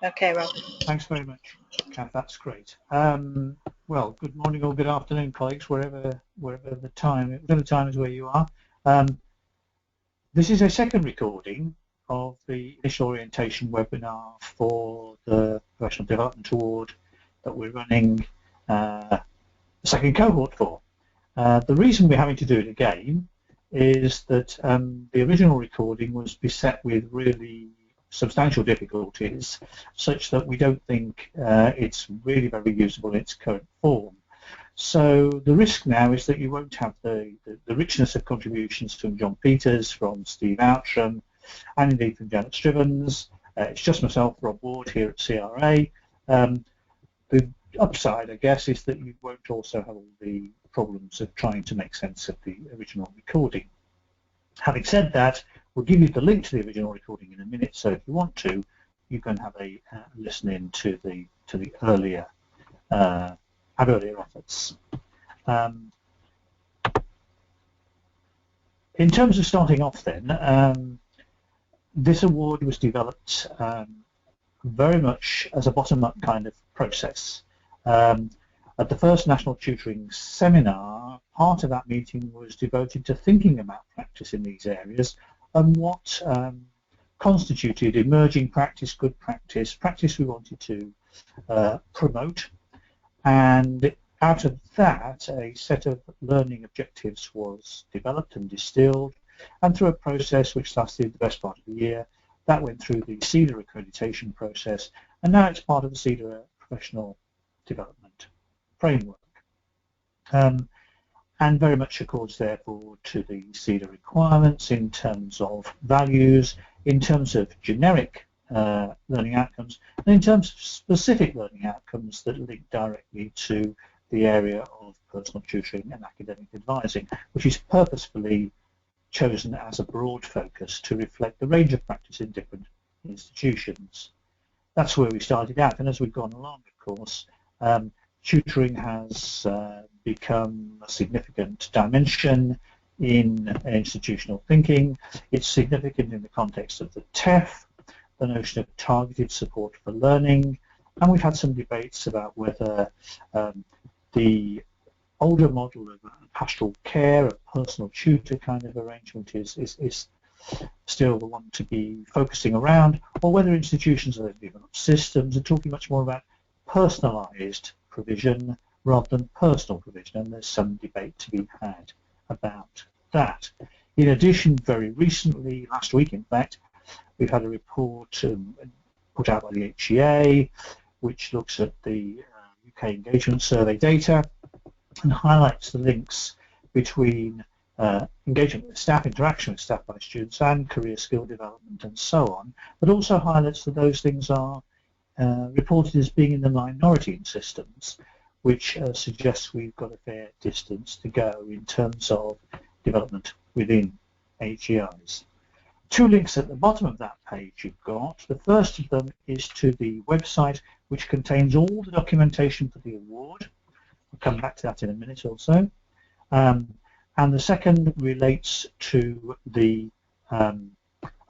Okay, Rob. Thanks very much, Kath. That's great. Well, good morning or good afternoon, colleagues, whatever the time is where you are. This is a second recording of the initial orientation webinar for the Professional Development Award that we're running the second cohort for. The reason we're having to do it again is that the original recording was beset with really substantial difficulties, such that we don't think it's really very usable in its current form. So the risk now is that you won't have the richness of contributions from John Peters, from Steve Outram, and indeed from Janet Strivens. It's just myself, Rob Ward, here at CRA. The upside, I guess, is that you won't also have all the problems of trying to make sense of the original recording. Having said that, we'll give you the link to the original recording in a minute, so if you want to, you can have a listen in to the earlier efforts. In terms of starting off then, this award was developed very much as a bottom-up kind of process. At the first National Tutoring Seminar, part of that meeting was devoted to thinking about practice in these areas and what constituted emerging practice, good practice, practice we wanted to promote. And out of that, a set of learning objectives was developed and distilled, and through a process which lasted the best part of the year, that went through the SEDA accreditation process, and now it's part of the SEDA Professional Development Framework. And very much accords, therefore, to the SEDA requirements in terms of values, in terms of generic learning outcomes, and in terms of specific learning outcomes that link directly to the area of personal tutoring and academic advising, which is purposefully chosen as a broad focus to reflect the range of practice in different institutions. That's where we started out, and as we've gone along, of course, tutoring has become a significant dimension in institutional thinking. It's significant in the context of the TEF, the notion of targeted support for learning, and we've had some debates about whether the older model of pastoral care, a personal tutor kind of arrangement is still the one to be focusing around, or whether institutions that have developed systems are talking much more about personalised provision rather than personal provision, and there's some debate to be had about that. In addition, very recently, last week in fact, we've had a report put out by the HEA which looks at the UK engagement survey data and highlights the links between engagement with staff, interaction with staff by students, and career skill development and so on, but also highlights that those things are reported as being in the minority in systems, which suggests we've got a fair distance to go in terms of development within HEIs. Two links at the bottom of that page you've got. The first of them is to the website, which contains all the documentation for the award. I'll come back to that in a minute or so. And the second relates to the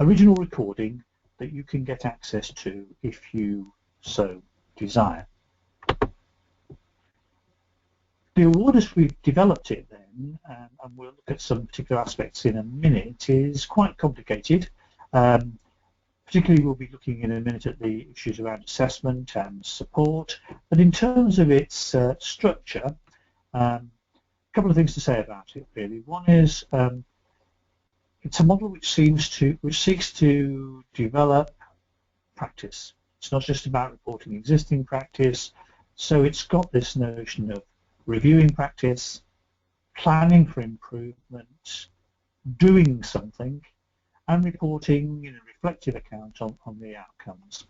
original recording that you can get access to if you so desire. The award, as we've developed it then, and we'll look at some particular aspects in a minute, is quite complicated. Particularly we'll be looking in a minute at the issues around assessment and support, but in terms of its structure, a couple of things to say about it really. One is it's a model which seeks to develop practice. It's not just about reporting existing practice, so it's got this notion of reviewing practice, planning for improvement, doing something, and reporting in a reflective account on the outcomes.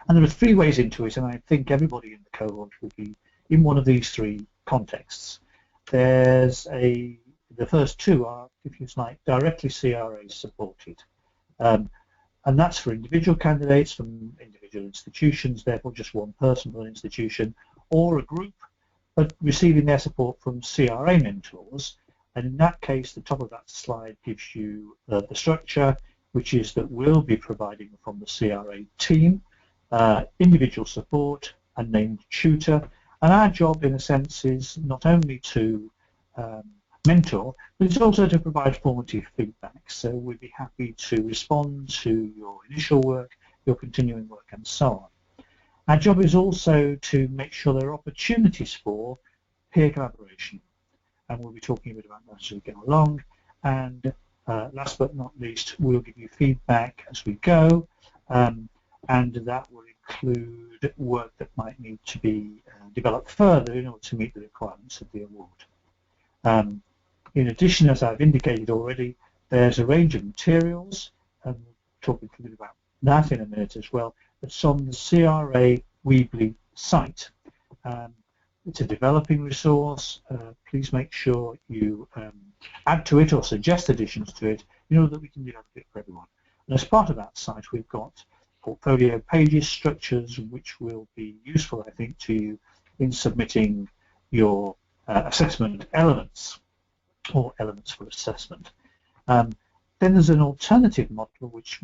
And there are three ways into it, and I think everybody in the cohort will be in one of these three contexts. There's the first two are, if you like, directly CRA supported. And that's for individual candidates from individual institutions, therefore just one person per institution, or a group, but receiving their support from CRA mentors. And in that case, the top of that slide gives you the structure, which is that we'll be providing from the CRA team individual support, a named tutor, and our job in a sense is not only to mentor, but it's also to provide formative feedback. So we'd be happy to respond to your initial work, your continuing work, and so on. Our job is also to make sure there are opportunities for peer collaboration, and we'll be talking a bit about that as we go along. And last but not least, we'll give you feedback as we go, and that will include work that might need to be developed further in order to meet the requirements of the award. In addition, as I've indicated already, there's a range of materials, and we'll talk a little bit about that in a minute as well, that's on the CRA Weebly site. It's a developing resource. Please make sure you add to it or suggest additions to it in order that we can develop it for everyone. And as part of that site, we've got portfolio pages, structures, which will be useful, I think, to you in submitting your assessment elements or elements for assessment. Then there's an alternative model which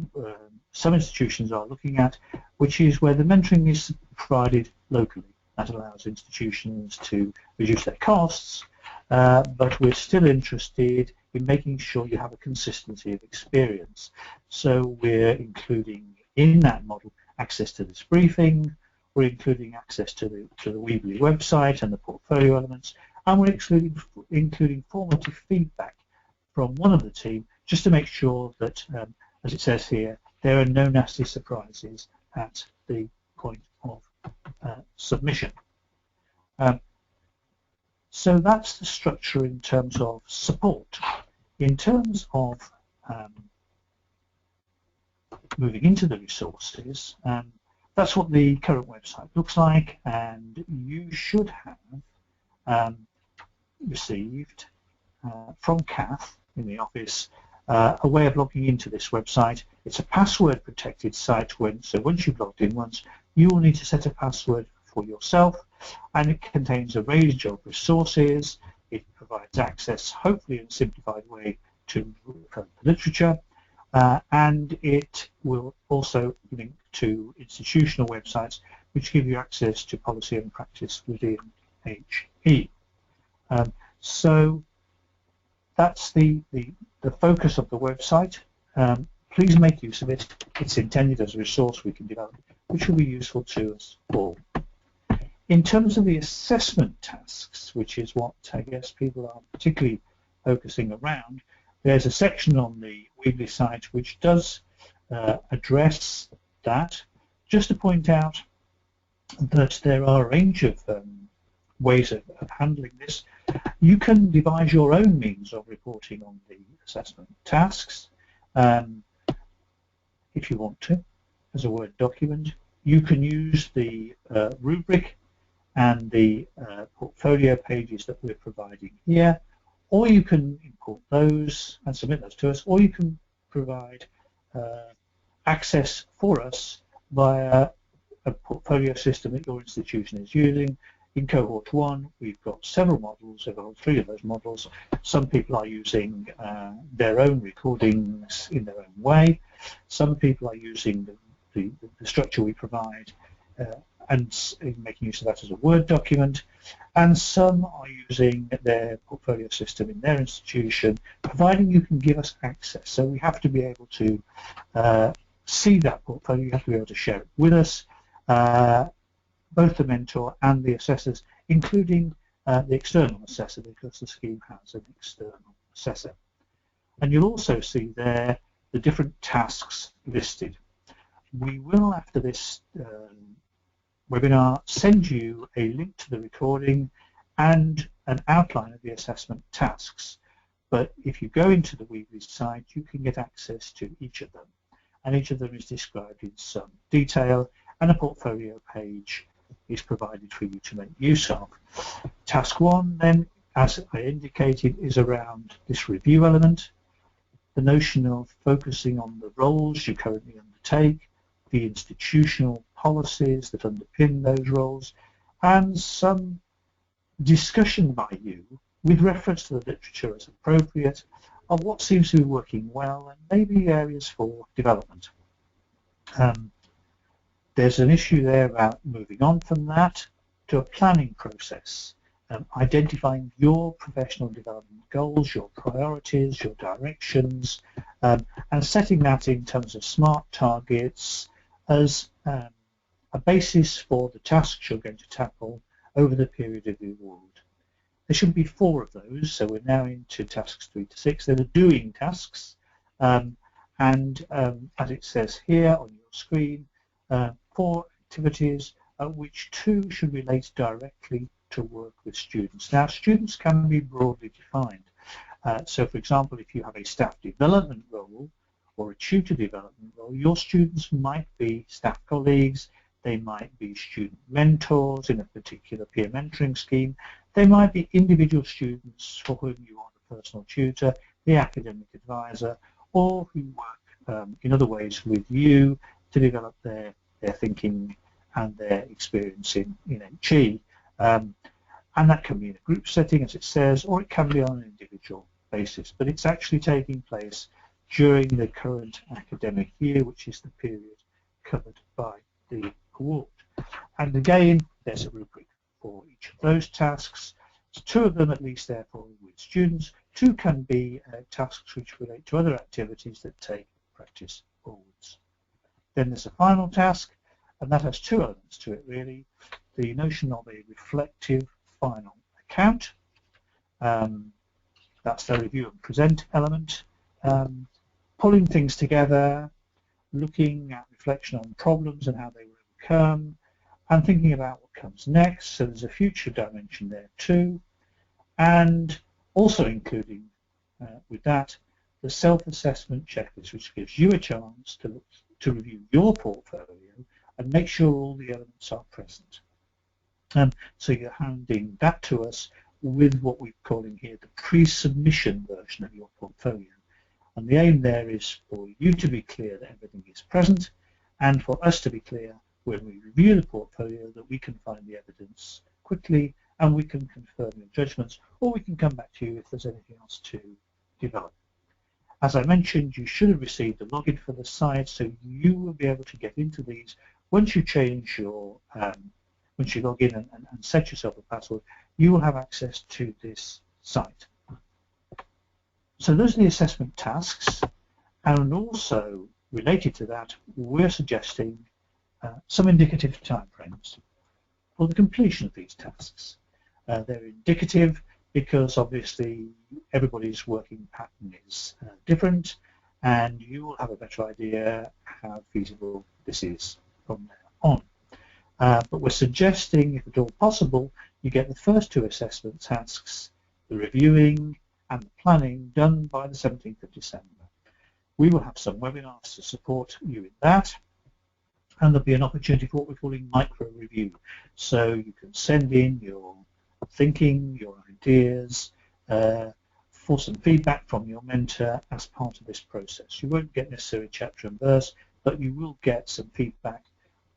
some institutions are looking at, which is where the mentoring is provided locally. That allows institutions to reduce their costs, but we're still interested in making sure you have a consistency of experience. So we're including in that model access to this briefing, we're including access to the Weebly website and the portfolio elements, and we're including formative feedback from one of the team, just to make sure that, as it says here, there are no nasty surprises at the point of submission. So that's the structure in terms of support. In terms of moving into the resources, that's what the current website looks like, and you should have received from Kath in the office a way of logging into this website. It's a password protected site, so once you've logged in once, you will need to set a password for yourself, and it contains a range of resources. It provides access, hopefully in a simplified way, to literature, and it will also link to institutional websites which give you access to policy and practice within HE. So that's the focus of the website. Please make use of it. It's intended as a resource we can develop, which will be useful to us all. In terms of the assessment tasks, which is what I guess people are particularly focusing around, there's a section on the Weebly site which does address that. Just to point out that there are a range of ways of handling this. You can devise your own means of reporting on the assessment tasks if you want to, as a Word document. You can use the rubric and the portfolio pages that we're providing here, or you can import those and submit those to us, or you can provide access for us via a portfolio system that your institution is using. In cohort 1, we've got several models, we've got 3 of those models. Some people are using their own recordings in their own way. Some people are using the structure we provide and making use of that as a Word document, and some are using their portfolio system in their institution, providing you can give us access. So we have to be able to see that portfolio, you have to be able to share it with us, both the mentor and the assessors, including the external assessor, because the scheme has an external assessor. And you'll also see there the different tasks listed. We will, after this webinar, send you a link to the recording and an outline of the assessment tasks. But if you go into the Weebly site, you can get access to each of them. And each of them is described in some detail, and a portfolio page is provided for you to make use of. Task 1, then, as I indicated, is around this review element, the notion of focusing on the roles you currently undertake, the institutional policies that underpin those roles, and some discussion by you with reference to the literature as appropriate of what seems to be working well and maybe areas for development. There's an issue there about moving on from that to a planning process, identifying your professional development goals, your priorities, your directions, and setting that in terms of SMART targets as a basis for the tasks you're going to tackle over the period of the award. There should be 4 of those, so we're now into tasks 3 to 6. They're the doing tasks, and as it says here on your screen, 4 activities, which 2 should relate directly to work with students. Now, students can be broadly defined. So, for example, if you have a staff development role or a tutor development role, your students might be staff colleagues, they might be student mentors in a particular peer mentoring scheme, they might be individual students for whom you are the personal tutor, the academic advisor, or who work in other ways with you to develop their thinking and their experience in HE. And that can be in a group setting, as it says, or it can be on an individual basis. But it's actually taking place during the current academic year, which is the period covered by the award. And again, there's a rubric for each of those tasks. So 2 of them at least, therefore, with students. 2 can be tasks which relate to other activities that take practice forwards. Then there's a final task, and that has 2 elements to it, really. The notion of a reflective final account. That's the review and present element. Pulling things together, looking at reflection on problems and how they were overcome, and thinking about what comes next. So there's a future dimension there too. And also including with that, the self-assessment checklist, which gives you a chance to review your portfolio and make sure all the elements are present. So you're handing that to us with what we're calling here the pre-submission version of your portfolio. And the aim there is for you to be clear that everything is present, and for us to be clear when we review the portfolio that we can find the evidence quickly and we can confirm your judgments, or we can come back to you if there's anything else to develop. As I mentioned, you should have received a login for the site, so you will be able to get into these once you change your once you log in and set yourself a password. You will have access to this site. So those are the assessment tasks, and also related to that, we're suggesting some indicative timeframes for the completion of these tasks. They're indicative because obviously everybody's working pattern is different, and you will have a better idea how feasible this is from there on. But we're suggesting, if at all possible, you get the first 2 assessment tasks, the reviewing and the planning, done by the 17th of December. We will have some webinars to support you in that, and there'll be an opportunity for what we're calling micro-review. So you can send in your thinking, your ideas, for some feedback from your mentor as part of this process. You won't get necessarily chapter and verse, but you will get some feedback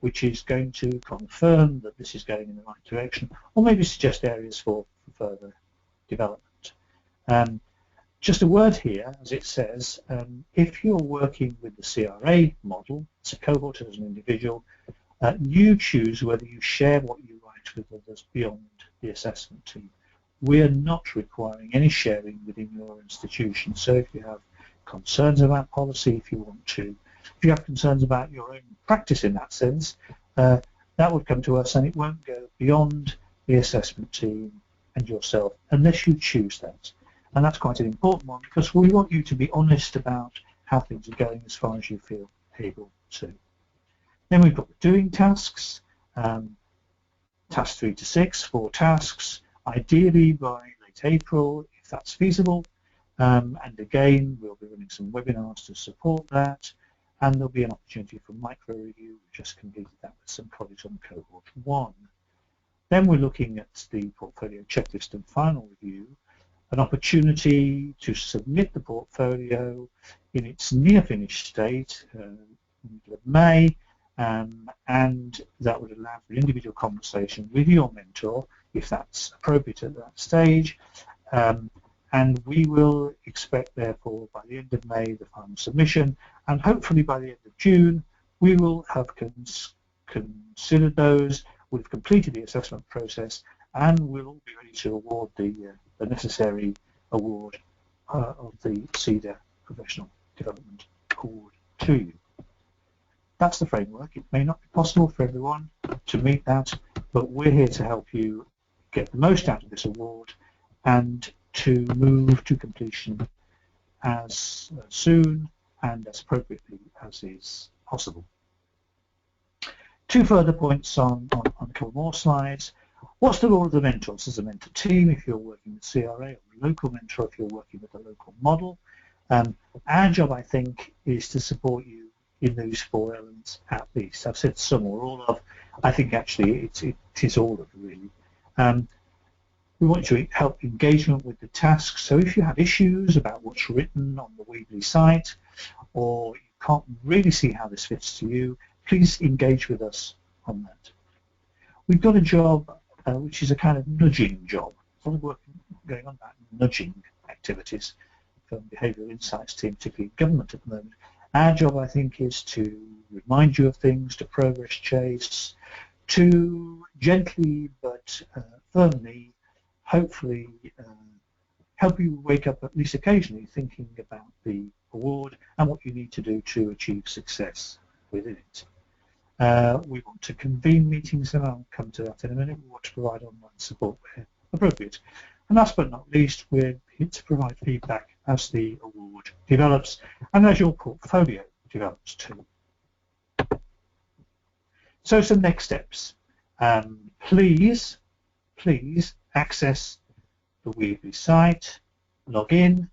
which is going to confirm that this is going in the right direction, or maybe suggest areas for further development. Just a word here, as it says, if you're working with the CRA model, it's a cohort as an individual, you choose whether you share what you write with others beyond the assessment team. We're not requiring any sharing within your institution, so if you have concerns about policy, if you have concerns about your own practice in that sense, that would come to us, and it won't go beyond the assessment team and yourself unless you choose that. And that's quite an important one, because we want you to be honest about how things are going as far as you feel able to. Then we've got the doing tasks, tasks 3 to 6, 4 tasks, ideally by late April, if that's feasible. And again, we'll be running some webinars to support that. And there'll be an opportunity for micro-review. We just completed that with some colleagues on cohort 1. Then we're looking at the portfolio checklist and final review, an opportunity to submit the portfolio in its near-finished state in the middle of May, and that would allow for an individual conversation with your mentor, if that's appropriate at that stage. And we will expect, therefore, by the end of May, the final submission, and hopefully by the end of June, we will have considered those, we've completed the assessment process, and we'll all be ready to award the necessary award of the SEDA Professional Development Award to you. That's the framework. It may not be possible for everyone to meet that, but we're here to help you get the most out of this award and to move to completion as soon and as appropriately as is possible. Two further points on a couple more slides. What's the role of the mentors as a mentor team if you're working with CRA, or a local mentor if you're working with a local model? Our job, I think, is to support you in those four elements at least. I've said some or all of. I think actually it is all of, really. We want to help engagement with the tasks. So if you have issues about what's written on the Weebly site, or you can't really see how this fits to you, please engage with us on that. We've got a job which is a kind of nudging job. There's a lot of work going on about nudging activities from the Behavioural Insights team, particularly government at the moment. Our job, I think, is to remind you of things, to progress chase, to gently but firmly, hopefully, help you wake up at least occasionally thinking about the award and what you need to do to achieve success within it. We want to convene meetings, and I'll come to that in a minute. We want to provide online support where appropriate. And last but not least, we're here to provide feedback as the award develops and as your portfolio develops too. So some next steps. Please access the Weebly site, log in,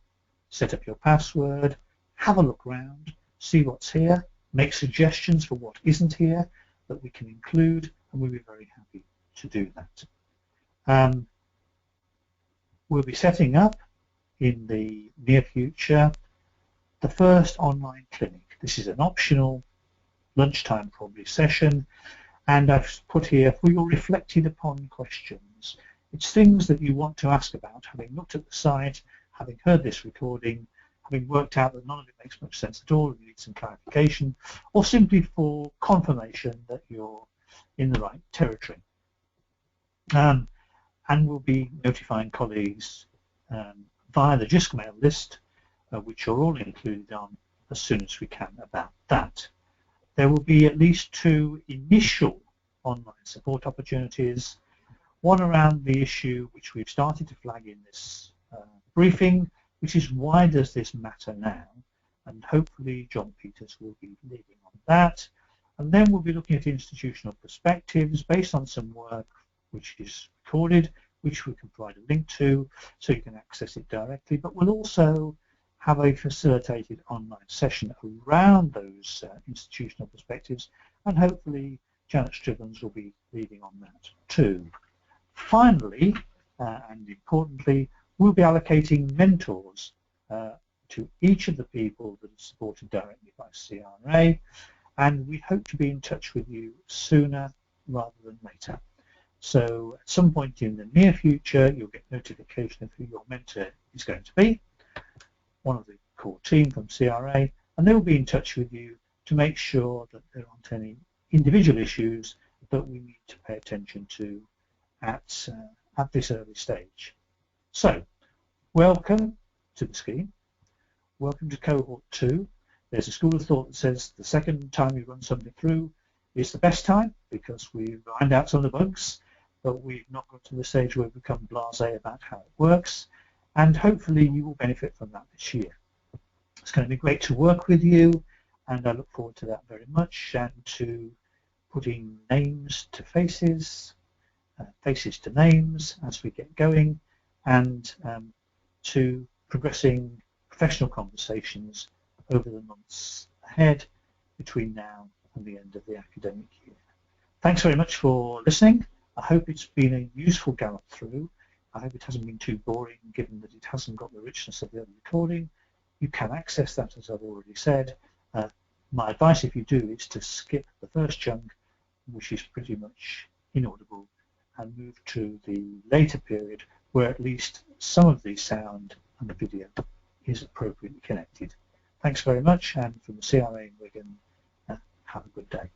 set up your password, have a look around, see what's here, make suggestions for what isn't here that we can include, and we'll be very happy to do that. We'll be setting up in the near future the first online clinic. This is an optional lunchtime probably session, and I've put here for your reflected upon questions. It's things that you want to ask about, having looked at the site, having heard this recording, having worked out that none of it makes much sense at all, you need some clarification, or simply for confirmation that you're in the right territory. And we'll be notifying colleagues via the JISC mail list, which are all included on as soon as we can about that. There will be at least 2 initial online support opportunities, one around the issue which we've started to flag in this briefing, which is why does this matter now? And hopefully John Peters will be leading on that. And then we'll be looking at institutional perspectives based on some work which is recorded, which we can provide a link to so you can access it directly. But we'll also have a facilitated online session around those institutional perspectives, and hopefully Janet Stribbons will be leading on that too. Finally, and importantly, we'll be allocating mentors to each of the people that are supported directly by CRA, and we hope to be in touch with you sooner rather than later. So at some point in the near future, you'll get notification of who your mentor is going to be, one of the core team from CRA, and they will be in touch with you to make sure that there aren't any individual issues that we need to pay attention to at this early stage. So, welcome to the scheme. Welcome to cohort 2. There's a school of thought that says the second time you run something through is the best time because we've ironed out some of the bugs, but we've not got to the stage where we become blasé about how it works, and hopefully you will benefit from that this year. It's going to be great to work with you, and I look forward to that very much, and to putting names to faces, faces to names as we get going, and to progressing professional conversations over the months ahead between now and the end of the academic year. Thanks very much for listening. I hope it's been a useful gallop through. I hope it hasn't been too boring, given that it hasn't got the richness of the other recording. You can access that, as I've already said. My advice, if you do, is to skip the first chunk, which is pretty much inaudible, and move to the later period, where at least some of the sound and the video is appropriately connected. Thanks very much, and from the CRA in Wigan, have a good day.